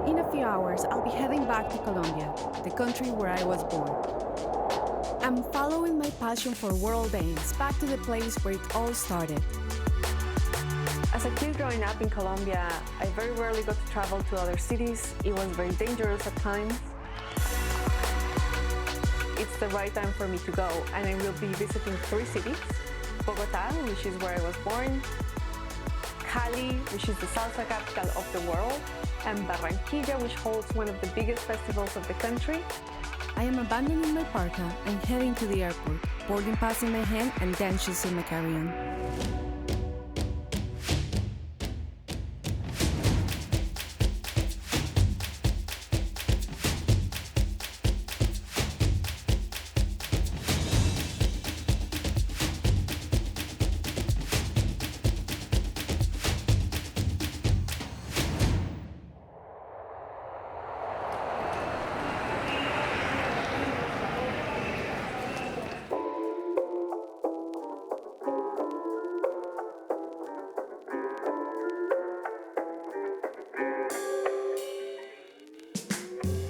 In a few hours, I'll be heading back to Colombia, the country where I was born. I'm following my passion for world dance back to the place where it all started. As a kid growing up in Colombia, I very rarely got to travel to other cities. It was very dangerous at times. It's the right time for me to go, and I will be visiting 3 cities. Bogota, which is where I was born, Cali, which is the salsa capital of the world, and Barranquilla, which holds one of the biggest festivals of the country. I am abandoning my parka and heading to the airport, boarding pass in my hand and dance shoes in my carry-on.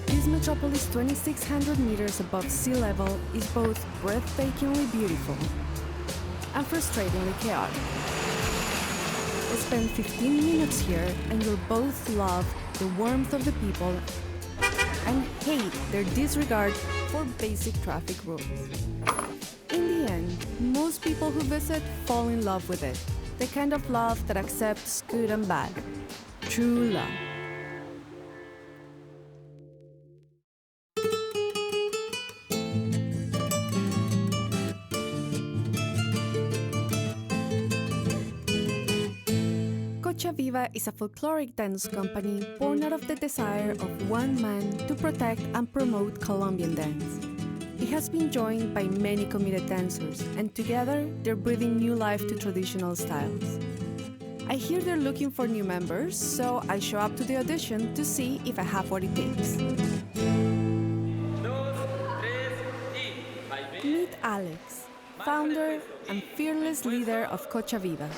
This metropolis 2,600 meters above sea level is both breathtakingly beautiful and frustratingly chaotic. Spend 15 minutes here and you'll both love the warmth of the people and hate their disregard for basic traffic rules. In the end, most people who visit fall in love with it, the kind of love that accepts good and bad. True love. Viva is a folkloric dance company born out of the desire of one man to protect and promote Colombian dance. It has been joined by many committed dancers, and together they're breathing new life to traditional styles. I hear they're looking for new members, so I show up to the audition to see if I have what it takes. Meet Alex, founder and fearless leader of Viva.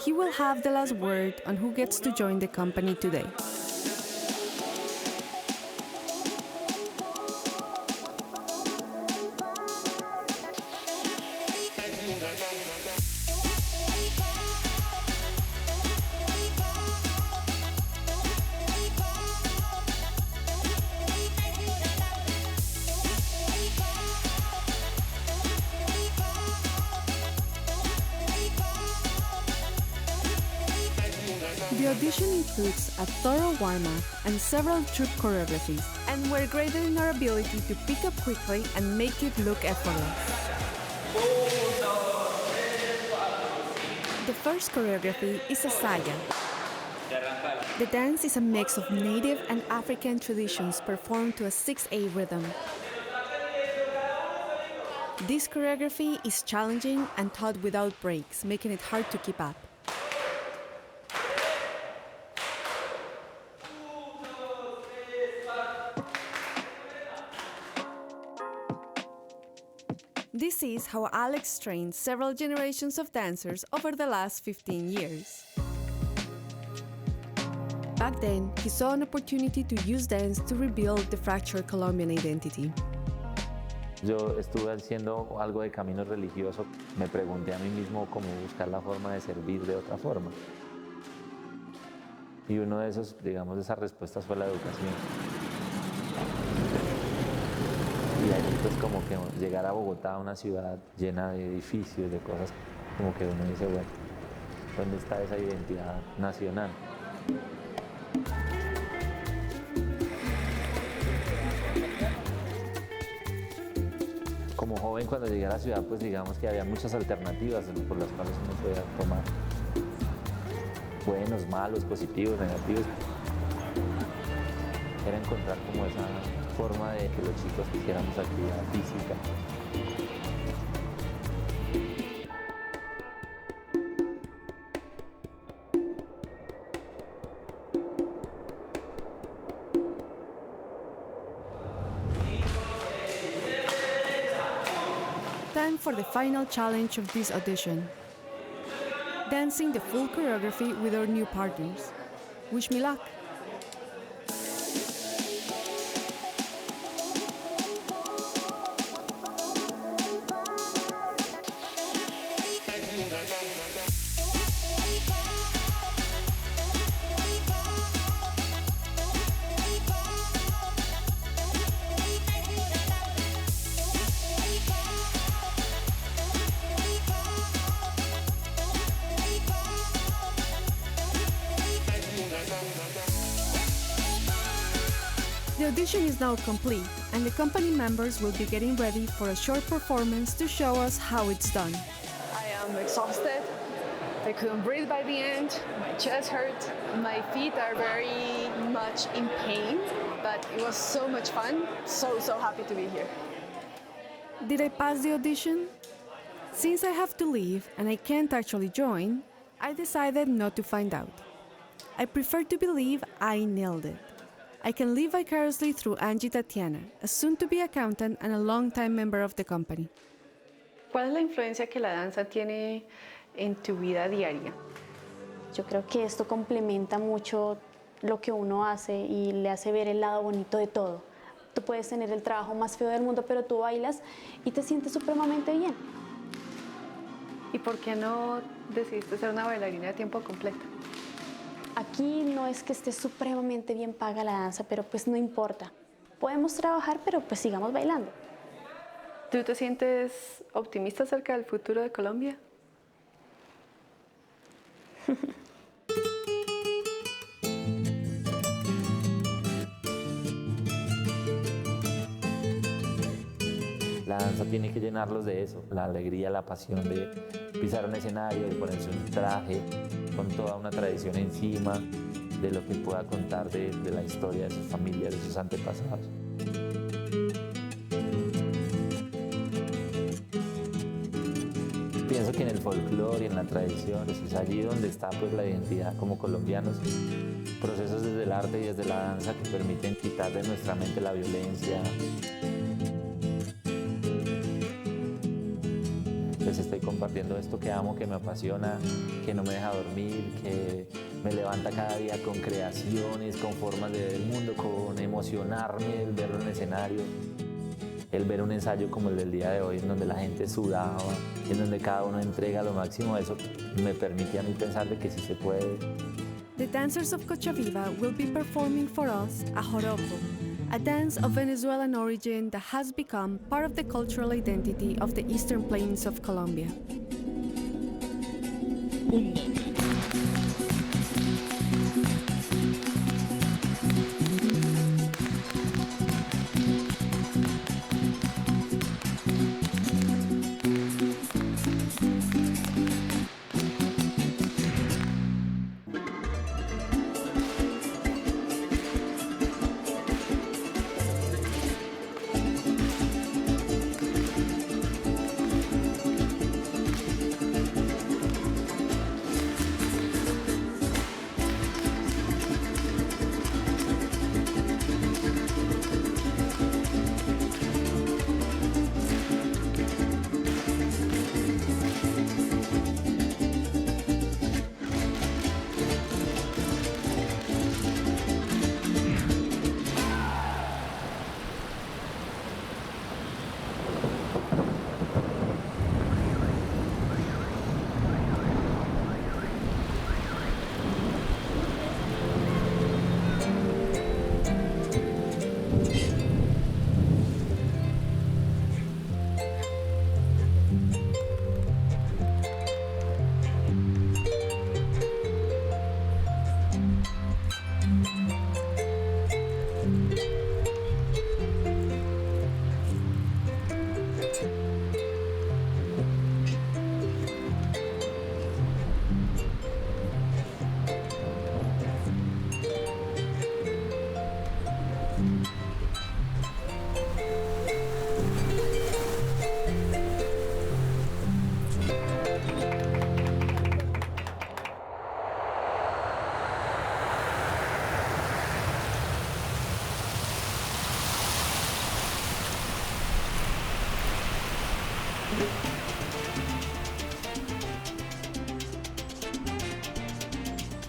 He will have the last word on who gets to join the company today. The audition includes a thorough warm-up and several troop choreographies, and we're graded in our ability to pick up quickly and make it look effortless. The first choreography is a saya. The dance is a mix of native and African traditions performed to a 6/8 rhythm. This choreography is challenging and taught without breaks, making it hard to keep up. This is how Alex trained several generations of dancers over the last 15 years. Back then, he saw an opportunity to use dance to rebuild the fractured Colombian identity. Yo estuve haciendo algo de camino religioso. Me pregunté a mí mismo cómo buscar la forma de servir de otra forma. Y uno de esos, digamos, de esas respuestas fue la educación. Y ahí pues como que llegar a Bogotá, una ciudad llena de edificios, de cosas, como que uno dice, bueno, ¿dónde está esa identidad nacional? Como joven, cuando llegué a la ciudad, pues digamos que había muchas alternativas por las cuales uno podía tomar. Buenos, malos, positivos, negativos. Era encontrar como esa forma de que los chicos hiciéramos actividad física. Time for the final challenge of this audition. Dancing the full choreography with our new partners. Wish me luck! The audition is now complete, and the company members will be getting ready for a short performance to show us how it's done. I am exhausted. I couldn't breathe by the end. My chest hurt. My feet are very much in pain, but it was so much fun. So happy to be here. Did I pass the audition? Since I have to leave and I can't actually join, I decided not to find out. I prefer to believe I nailed it. I can live vicariously through Angie Tatiana, a soon-to-be accountant and a long-time member of the company. ¿Cuál es la influencia que la danza tiene en tu vida diaria? Yo creo que esto complementa mucho lo que uno hace y le hace ver el lado bonito de todo. Tú puedes tener el trabajo más feo del mundo, pero tú bailas y te sientes supremamente bien. ¿Y por qué no decidiste ser una bailarina de tiempo completo? Aquí no es que esté supremamente bien paga la danza, pero pues no importa. Podemos trabajar, pero pues sigamos bailando. ¿Tú te sientes optimista acerca del futuro de Colombia? La danza tiene que llenarlos de eso, la alegría, la pasión de pisar un escenario, de ponerse un traje con toda una tradición encima, de lo que pueda contar de la historia de sus familias, de sus antepasados. Pienso que en el folclore y en la tradición pues es allí donde está pues, la identidad como colombianos. Procesos desde el arte y desde la danza que permiten quitar de nuestra mente la violencia. Pues estoy compartiendo esto que amo, que me apasiona, que no me deja dormir, que me levanta cada día con creaciones, con formas de ver el mundo, con emocionarme, el verlo en escenario. El ver un ensayo como el del día de hoy, en donde la gente sudaba, en donde cada uno entrega lo máximo, eso me permite a mí pensar de que sí se puede. The dancers of Cochabamba will be performing for us a joropo, a dance of Venezuelan origin that has become part of the cultural identity of the eastern plains of Colombia.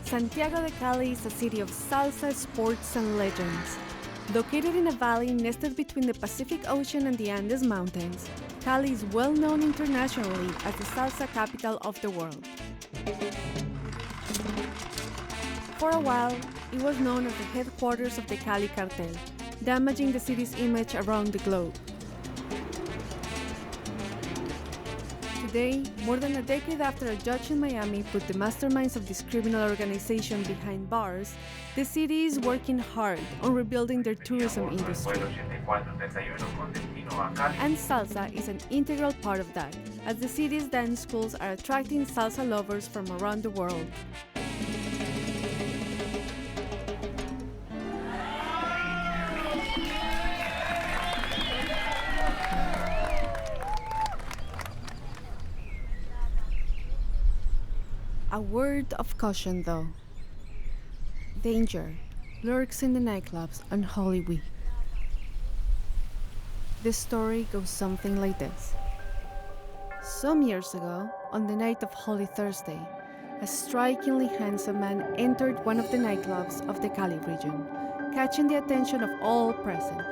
Santiago de Cali is a city of salsa, sports, and legends. Located in a valley nested between the Pacific Ocean and the Andes Mountains, Cali is well known internationally as the salsa capital of the world. For a while, it was known as the headquarters of the Cali cartel, damaging the city's image around the globe. Today, more than a decade after a judge in Miami put the masterminds of this criminal organization behind bars, the city is working hard on rebuilding their tourism industry. And salsa is an integral part of that, as the city's dance schools are attracting salsa lovers from around the world. A word of caution though. Danger lurks in the nightclubs on Holy Week. This story goes something like this. Some years ago, on the night of Holy Thursday, a strikingly handsome man entered one of the nightclubs of the Cali region, catching the attention of all present.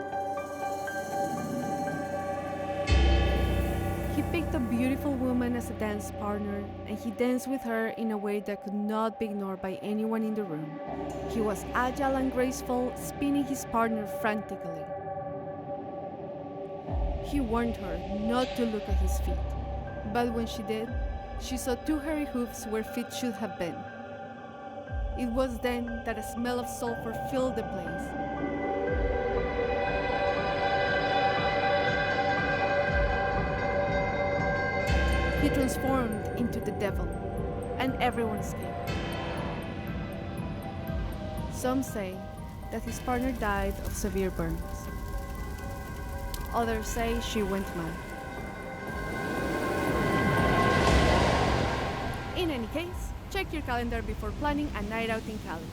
He picked a beautiful woman as a dance partner, and he danced with her in a way that could not be ignored by anyone in the room. He was agile and graceful, spinning his partner frantically. He warned her not to look at his feet, but when she did, she saw two hairy hoofs where feet should have been. It was then that a smell of sulfur filled the place. He transformed into the devil, and everyone escaped. Some say that his partner died of severe burns. Others say she went mad. In any case, check your calendar before planning a night out in Cali.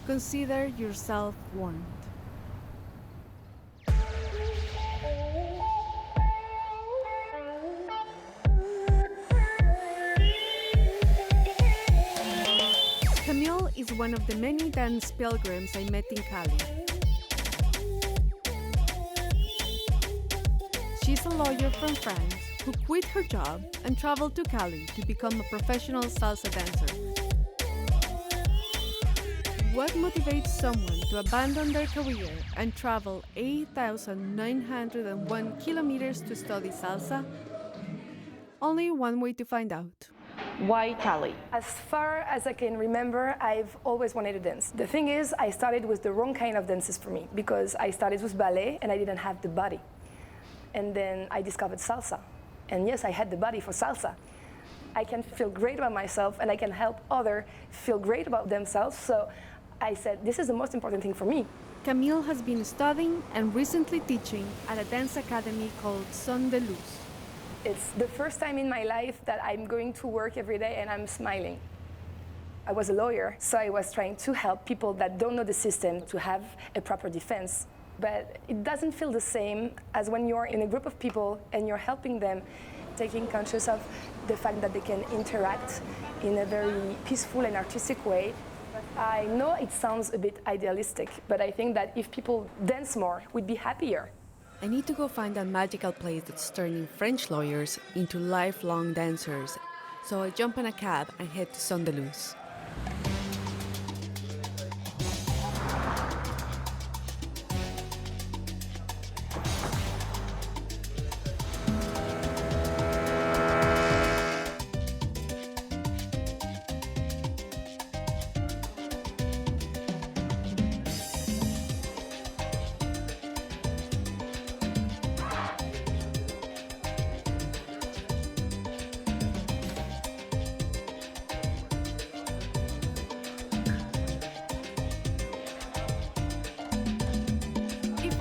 Consider yourself warned. Camille is one of the many dance pilgrims I met in Cali. She's a lawyer from France who quit her job and traveled to Cali to become a professional salsa dancer. What motivates someone to abandon their career and travel 8,901 kilometers to study salsa? Only one way to find out. Why Cali? As far as I can remember, I've always wanted to dance. The thing is, I started with the wrong kind of dances for me because I started with ballet and I didn't have the body. And then I discovered salsa. And yes, I had the body for salsa. I can feel great about myself and I can help others feel great about themselves. So I said, this is the most important thing for me. Camille has been studying and recently teaching at a dance academy called Son de Luz. It's the first time in my life that I'm going to work every day and I'm smiling. I was a lawyer, so I was trying to help people that don't know the system to have a proper defense. But it doesn't feel the same as when you're in a group of people and you're helping them, taking conscious of the fact that they can interact in a very peaceful and artistic way. I know it sounds a bit idealistic, but I think that if people dance more, we'd be happier. I need to go find a magical place that's turning French lawyers into lifelong dancers. So I jump on a cab and head to Son de Luz.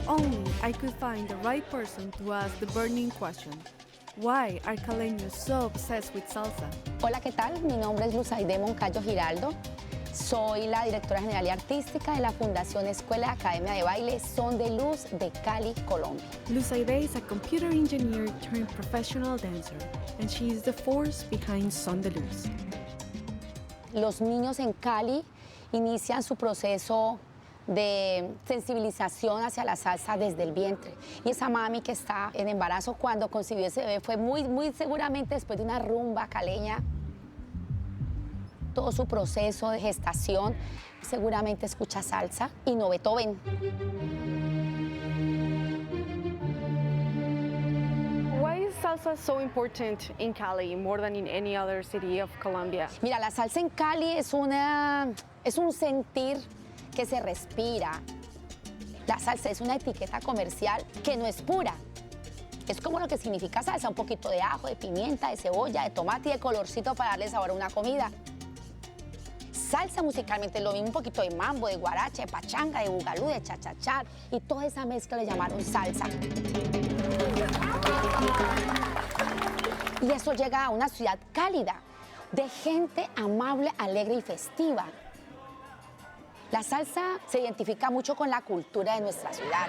Only I could find the right person to ask the burning question. Why are caleños so obsessed with salsa? Hola, ¿qué tal? Mi nombre es Luzaide Moncayo Giraldo. Soy la directora general y artística de la Fundación Escuela de Academia de Baile Son de Luz de Cali, Colombia. Luzaide is a computer engineer turned professional dancer, and she is the force behind Son de Luz. Los niños en Cali inician su proceso de sensibilización hacia la salsa desde el vientre. Y esa mami que está en embarazo cuando concibió ese bebé fue muy seguramente después de una rumba caleña. Todo su proceso de gestación seguramente escucha salsa y no Beethoven. Why is salsa so important in Cali more than in any other city of Colombia? Mira, la salsa en Cali es un sentir que se respira. La salsa es una etiqueta comercial que no es pura. Es como lo que significa salsa, un poquito de ajo, de pimienta, de cebolla, de tomate y de colorcito para darle sabor a una comida. Salsa musicalmente es lo mismo, un poquito de mambo, de guaracha, de pachanga, de bugalú, de cha-cha-cha. Y toda esa mezcla le llamaron salsa. Y eso llega a una ciudad cálida, de gente amable, alegre y festiva. La salsa se identifica mucho con la cultura de nuestra ciudad.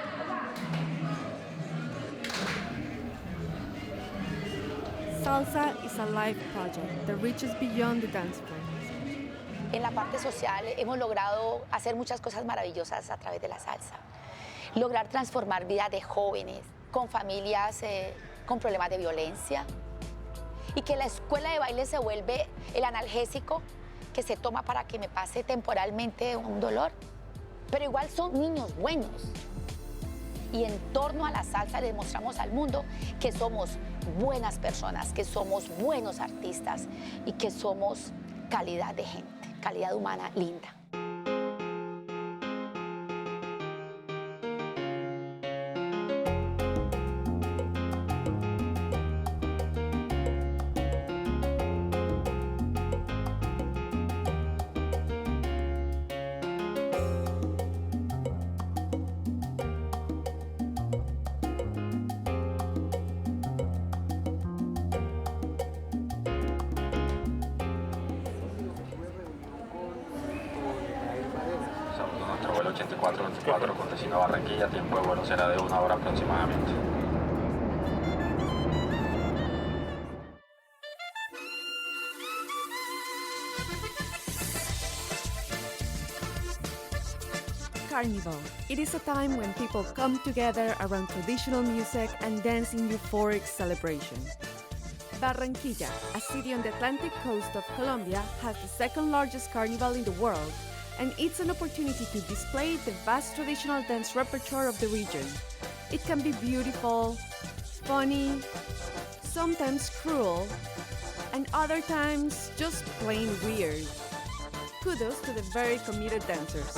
Salsa is a life project that reaches beyond the dance floor. En la parte social hemos logrado hacer muchas cosas maravillosas a través de la salsa. Lograr transformar vidas de jóvenes con familias con problemas de violencia. Y que la escuela de baile se vuelve el analgésico que se toma para que me pase temporalmente un dolor. Pero igual son niños buenos. Y en torno a la salsa le demostramos al mundo que somos buenas personas, que somos buenos artistas y que somos calidad de gente, calidad humana linda. Nuestro vuelo 8424 con destino a Barranquilla, tiempo de vuelo será de 1 hora aproximadamente. Carnival. It is a time when people come together around traditional music and dance in euphoric celebration. Barranquilla, a city on the Atlantic coast of Colombia, has the second largest carnival in the world, and it's an opportunity to display the vast traditional dance repertoire of the region. It can be beautiful, funny, sometimes cruel, and other times just plain weird. Kudos to the very committed dancers.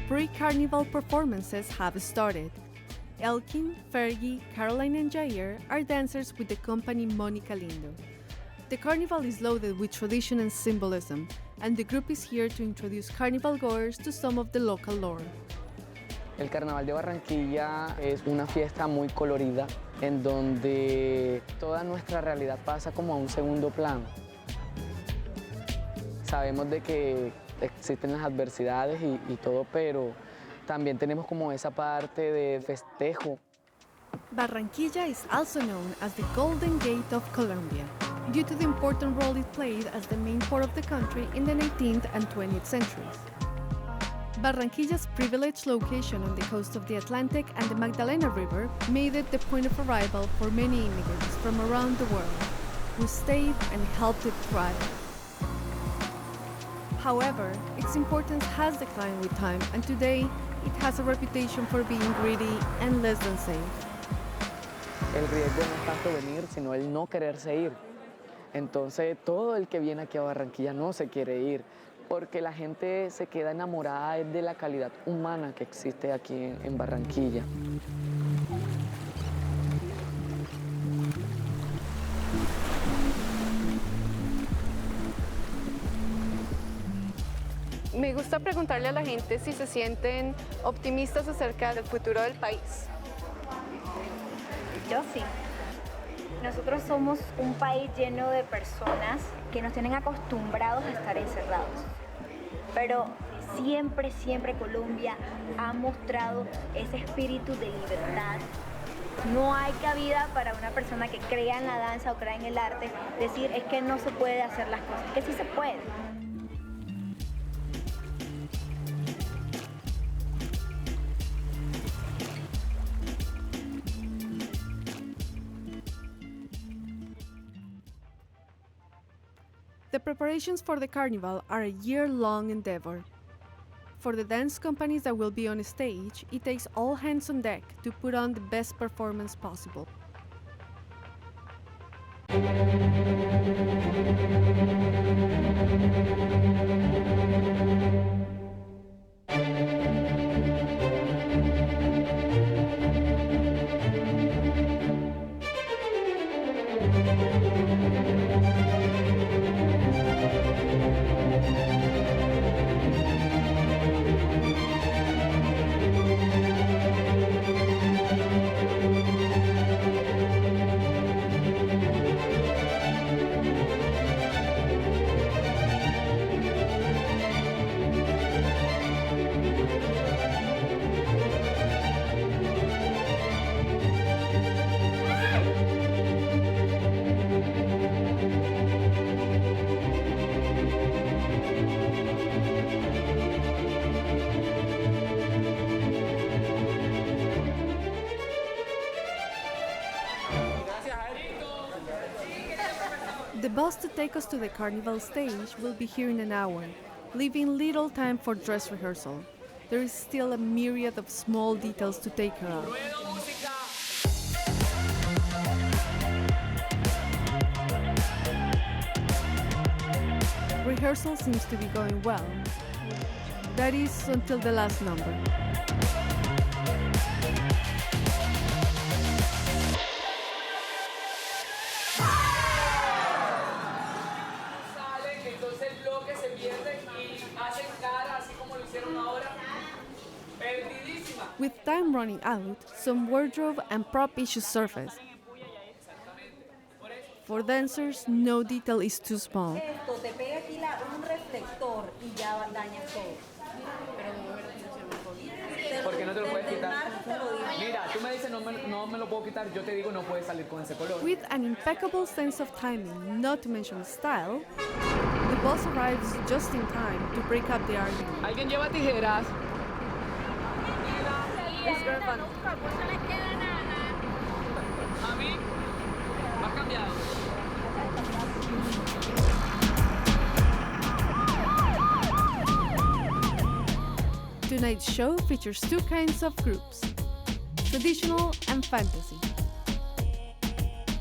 Pre-carnival performances have started. Elkin, Fergie, Caroline and Jair are dancers with the company Mónica Lindo. The carnival is loaded with tradition and symbolism, and the group is here to introduce carnival goers to some of the local lore. El Carnaval de Barranquilla es una fiesta muy colorida en donde toda nuestra realidad pasa como a un segundo plano. Sabemos de que existen las adversidades y todo, pero también tenemos como esa parte de festejo. Barranquilla is also known as the Golden Gate of Colombia, due to the important role it played as the main port of the country in the 19th and 20th centuries. Barranquilla's privileged location on the coast of the Atlantic and the Magdalena River made it the point of arrival for many immigrants from around the world, who stayed and helped it thrive. However, its importance has declined with time, and today it has a reputation for being greedy and less than safe. El riesgo no es tanto venir, sino el no quererse ir. Entonces, todo el que viene aquí a Barranquilla no se quiere ir, porque la gente se queda enamorada de la calidad humana que existe aquí en Barranquilla. Me gusta preguntarle a la gente si se sienten optimistas acerca del futuro del país. Yo sí. Nosotros somos un país lleno de personas que nos tienen acostumbrados a estar encerrados. Pero siempre, siempre Colombia ha mostrado ese espíritu de libertad. No hay cabida para una persona que crea en la danza o crea en el arte decir es que no se puede hacer las cosas, que sí se puede. The preparations for the carnival are a year-long endeavor. For the dance companies that will be on stage, it takes all hands on deck to put on the best performance possible. The bus to take us to the carnival stage will be here in an hour, leaving little time for dress rehearsal. There is still a myriad of small details to take care of. Rehearsal seems to be going well. That is until the last number. With time running out, some wardrobe and prop issues surface. For dancers, no detail is too small. ¿Por qué no te lo puedes quitar? Mira, tú me dices no me lo puedo quitar, yo te digo no puedes salir con ese color. With an impeccable sense of timing, not to mention style, the bus arrives just in time to break up the argument. ¿Alguien lleva tijeras? A mí, va cambiado. Tonight's show features two kinds of groups, traditional and fantasy.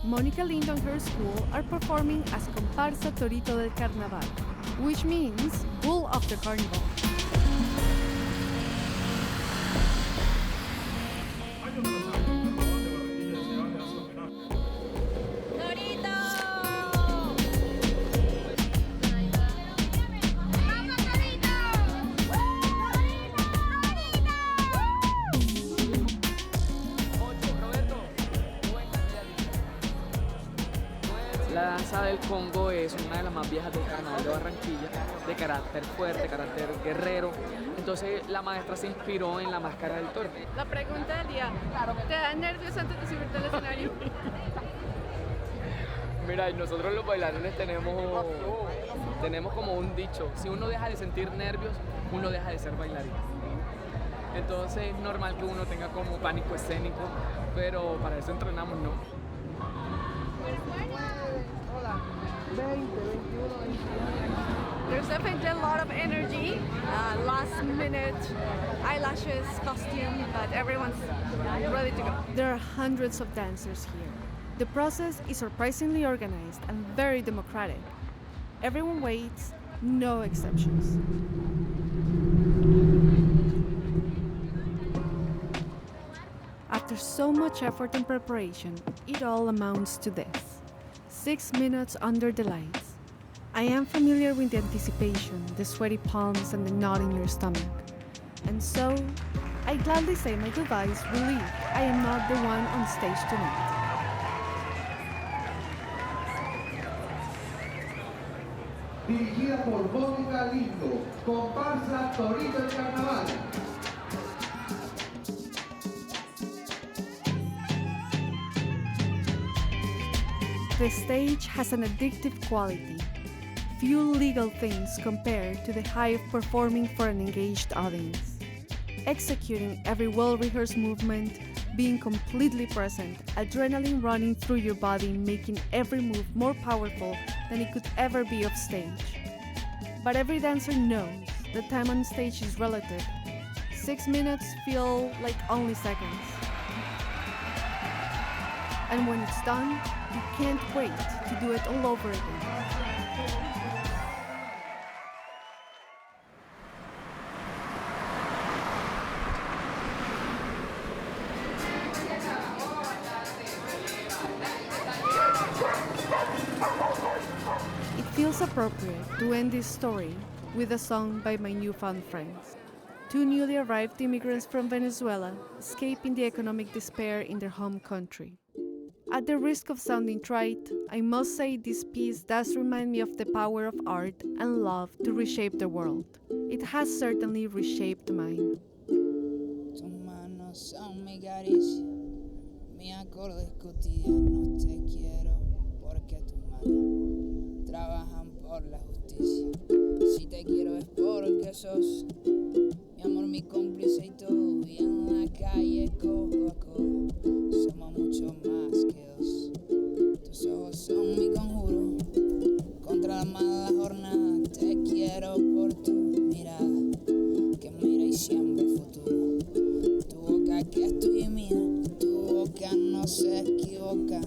Monica Lind and her school are performing as Comparsa Torito del Carnaval, which means bull of the carnival. La danza del Congo es una de las más viejas del carnaval de Barranquilla, de carácter fuerte, carácter guerrero. Entonces la maestra se inspiró en la máscara del toro. La pregunta del día, ¿te da nervios antes de subirte al escenario? Mira, nosotros los bailarines tenemos como un dicho, si uno deja de sentir nervios, uno deja de ser bailarín. Entonces es normal que uno tenga como pánico escénico, pero para eso entrenamos, ¿no? 20, 21. There's definitely a lot of energy, last minute eyelashes, costume, but everyone's ready to go. There are hundreds of dancers here. The process is surprisingly organized and very democratic. Everyone waits, no exceptions. After so much effort and preparation, it all amounts to this. 6 minutes under the lights. I am familiar with the anticipation, the sweaty palms and the knot in your stomach. And so, I gladly say my goodbyes relieved I am not the one on stage tonight. dirigida por Mónica Lindo, comparsa Torito del Carnaval. The stage has an addictive quality. Few legal things compare to the high of performing for an engaged audience. Executing every well-rehearsed movement, being completely present, adrenaline running through your body, making every move more powerful than it could ever be off stage. But every dancer knows that time on stage is relative. 6 minutes feel like only seconds. And when it's done, you can't wait to do it all over again. It feels appropriate to end this story with a song by my newfound friends. Two newly arrived immigrants from Venezuela escaping the economic despair in their home country. At the risk of sounding trite, I must say this piece does remind me of the power of art and love to reshape the world. It has certainly reshaped mine. Tus manos son mi caricia, mis acordes cotidianos. Te quiero porque tus manos trabajan por la justicia. Si te quiero es porque sos mi amor, mi cómplice y todo. Y en la calle codo a codo somos mucho más que dos. Tus ojos son mi conjuro contra la mala jornada. Te quiero por tu mirada que mira y siembra el futuro. Tu boca que es tuya y mía, tu boca no se equivoca.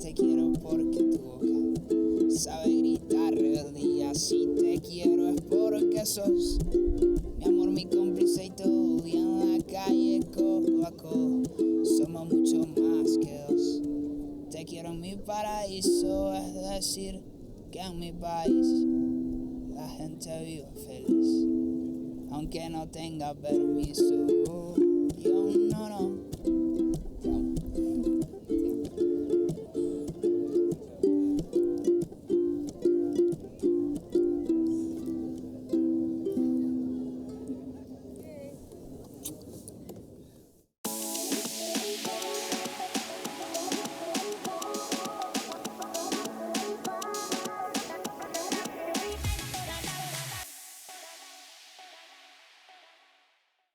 Te quiero porque tu boca sabe gritar rebeldía. Si te quiero es porque sos mi amor, mi cómplice y todo. Y en la calle codo a codo somos mucho más que dos. Te quiero en mi paraíso, es decir, que en mi país la gente vive feliz, aunque no tenga permiso. Yo no